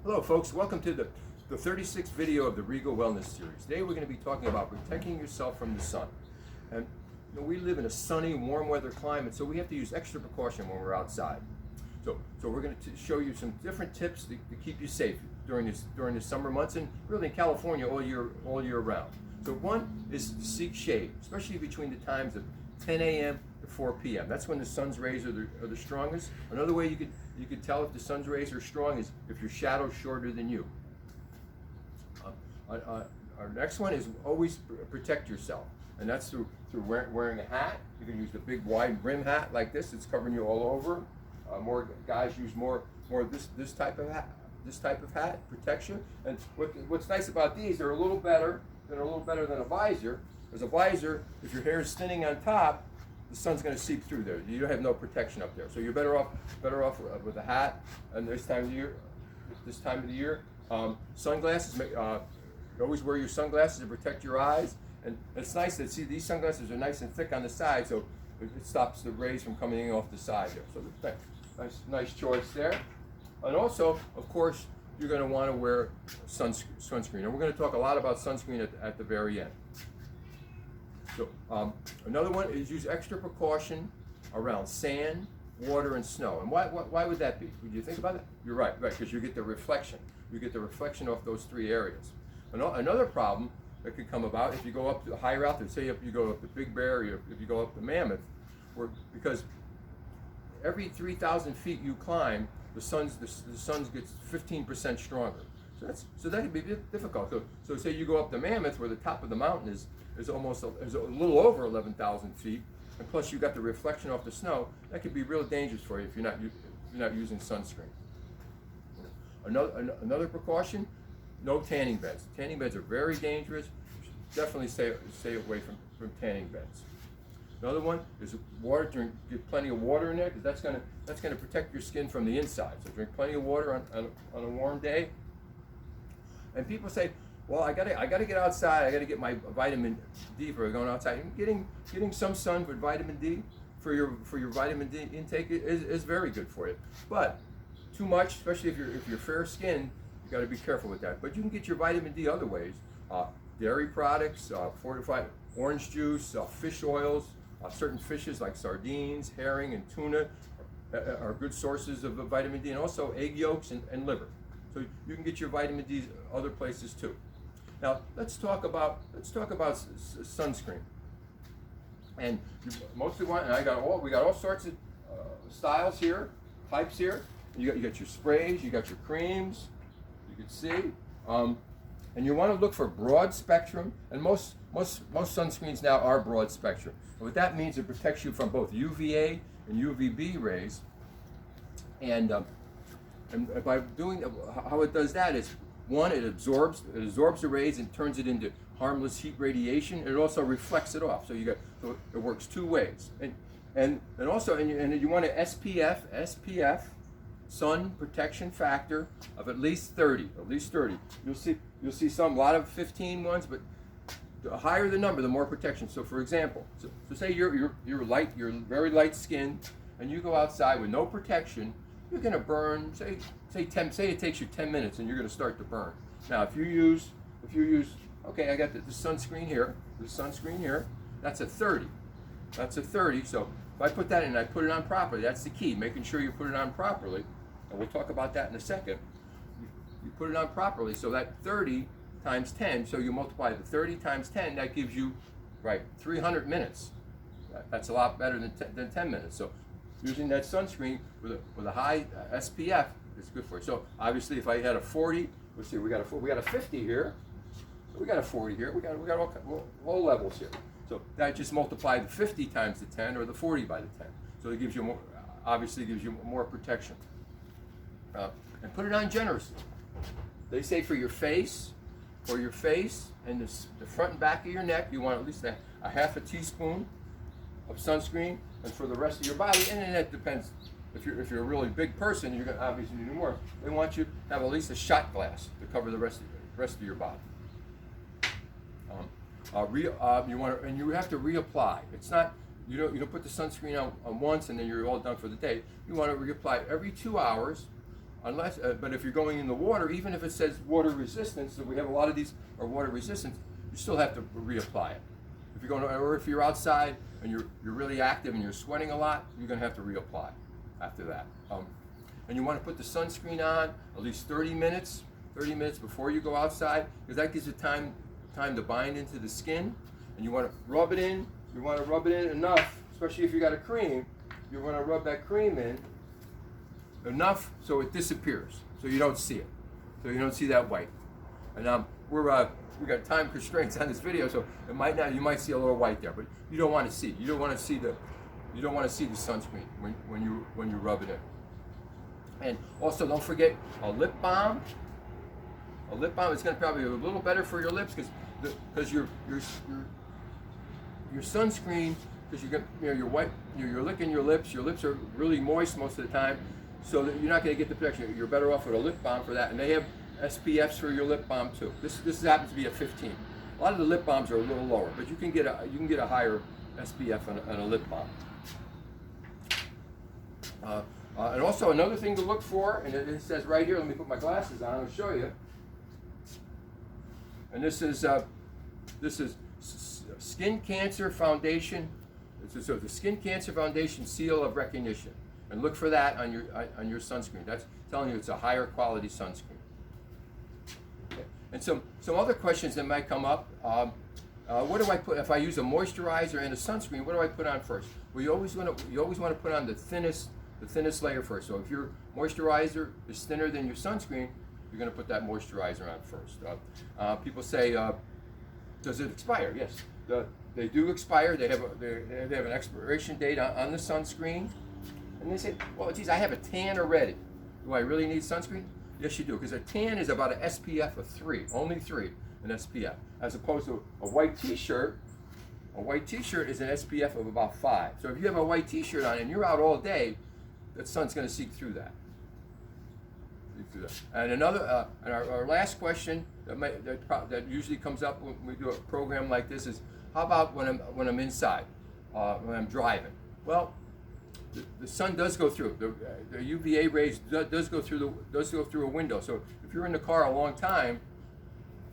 Hello folks, welcome to the 36th video of the Regal Wellness Series. Today we're going to be talking about protecting yourself from the sun. And we live in a sunny, warm weather climate, so we have to use extra precaution when we're outside. So we're going to show you some different tips to keep you safe during the summer months, and really in California all year round. So one is to seek shade, especially between the times of 10 a.m. to 4 p.m. That's when the sun's rays are the strongest. Another way you could tell if the sun's rays are strong is if your shadow's shorter than you. Our next one is always protect yourself, and that's through wearing a hat. You can use the big wide brim hat like this. It's covering you all over. More guys use more this type of hat protection. And what's nice about these, they're a little better than a visor. Because a visor, if your hair is thinning on top, the sun's going to seep through there. You don't have no protection up there, so you're better off with a hat. And this time of the year, sunglasses. Always wear your sunglasses to protect your eyes. And it's nice to see these sunglasses are nice and thick on the side, so it stops the rays from coming in off the side there. So nice choice there. And also, of course, you're going to want to wear sunscreen. And we're going to talk a lot about sunscreen at the very end. So another one is use extra precaution around sand, water, and snow. And why would that be? Would you think about that? You're right, because you get the reflection. You get the reflection off those three areas. Another problem that could come about if you go up to higher altitude, say if you go up to Big Bear, or if you go up to Mammoth, because every 3,000 feet you climb, the sun gets 15% stronger. So that can be difficult. So say you go up to Mammoth, where the top of the mountain is a little over 11,000 feet, and plus you got the reflection off the snow. That could be real dangerous for you if you're not using sunscreen. Another precaution: no tanning beds. Tanning beds are very dangerous. Definitely stay away from tanning beds. Another one is water. Get plenty of water in there, because that's gonna protect your skin from the inside. So drink plenty of water on a warm day. And people say, well, I gotta get outside. I gotta get my vitamin D for going outside. And getting some sun with vitamin D for your vitamin D intake is very good for you. But too much, especially if you're fair skinned, you got to be careful with that. But you can get your vitamin D other ways: dairy products, fortified orange juice, fish oils. Certain fishes like sardines, herring, and tuna are good sources of vitamin D, and also egg yolks and liver. So you can get your vitamin D other places too. Now let's talk about sunscreen. And you mostly want, and we got all sorts of styles here, types here. You got your sprays, you got your creams. You can see, and you want to look for broad spectrum. And most sunscreens now are broad spectrum. And what that means, it protects you from both UVA and UVB rays. And by doing how it does that is, one, it absorbs the rays and turns it into harmless heat radiation. And it also reflects it off. So it works two ways. And also you want an SPF sun protection factor of at least 30. You'll see a lot of 15 ones, but the higher the number, the more protection. So for example, so say you're very light skinned, and you go outside with no protection, you're going to burn. Say it takes you 10 minutes, and you're going to start to burn. Now if you use okay, I got the sunscreen here. That's a 30. So if I put that in, I put it on properly. That's the key, making sure you put it on properly. And we'll talk about that in a second. You put it on properly, so that 30 times 10, so you multiply the 30 times 10, that gives you, 300 minutes. That's a lot better than 10 minutes. So using that sunscreen with a high SPF is good for you. So obviously if I had a 40, let's see, we got a 50 here, we got a 40 here, we got all levels here. So that just multiply the 50 times the 10, or the 40 by the 10. So it gives you more protection. And put it on generously. They say for your face and the front and back of your neck, you want at least a half a teaspoon of sunscreen, and for the rest of your body, and then that depends. If you're a really big person, you're going to obviously need more. They want you to have at least a shot glass to cover the rest of your body. You have to reapply. It's not, you don't put the sunscreen on once and then you're all done for the day. You want to reapply every 2 hours. unless, but if you're going in the water, even if it says water resistance, so we have a lot of these are water resistant, you still have to reapply it. If you're going, or if you're outside and you're really active and you're sweating a lot, you're going to have to reapply after that. And you want to put the sunscreen on at least 30 minutes before you go outside, because that gives you time to bind into the skin. And you want to rub it in. You want to rub it in enough, especially if you got a cream. You want to rub that cream in enough so it disappears, so you don't see it, so you don't see that white. And we got time constraints on this video, so you might see a little white there, but you don't want to see. You don't want to see the sunscreen when you rub it in. And also, don't forget a lip balm. A lip balm is going to probably be a little better for your lips because your sunscreen, because you're licking your lips. Your lips are really moist most of the time, so that you're not going to get the protection. You're better off with a lip balm for that. And they have SPFs for your lip balm too. This happens to be a 15. A lot of the lip balms are a little lower, but you can get a higher SPF on a lip balm. And also another thing to look for, and it says right here, let me put my glasses on and show you. And this is Skin Cancer Foundation. So the Skin Cancer Foundation seal of recognition, and look for that on your sunscreen. That's telling you it's a higher quality sunscreen. Okay. And some other questions that might come up. What do I put if I use a moisturizer and a sunscreen? What do I put on first? Well, you always want to put on the thinnest layer first. So if your moisturizer is thinner than your sunscreen, you're going to put that moisturizer on first. People say, does it expire? Yes, they do expire. They have an expiration date on the sunscreen, and they say, well, geez, I have a tan already. Do I really need sunscreen? Yes, you do, because a tan is about an SPF of 3, only 3 in SPF, as opposed to a white T-shirt. A white T-shirt is an SPF of about 5. So if you have a white T-shirt on and you're out all day, the sun's going to seep through that. And another, and our last question that usually comes up when we do a program like this is, how about when I'm inside, when I'm driving? Well, the sun does go through. The UVA rays does go through a window. So if you're in the car a long time,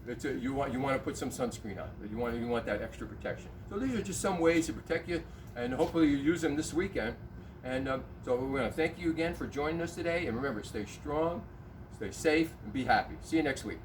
you want to put some sunscreen on. You want that extra protection. So these are just some ways to protect you, and hopefully you use them this weekend. And so we're going to thank you again for joining us today. And remember, stay strong, stay safe, and be happy. See you next week.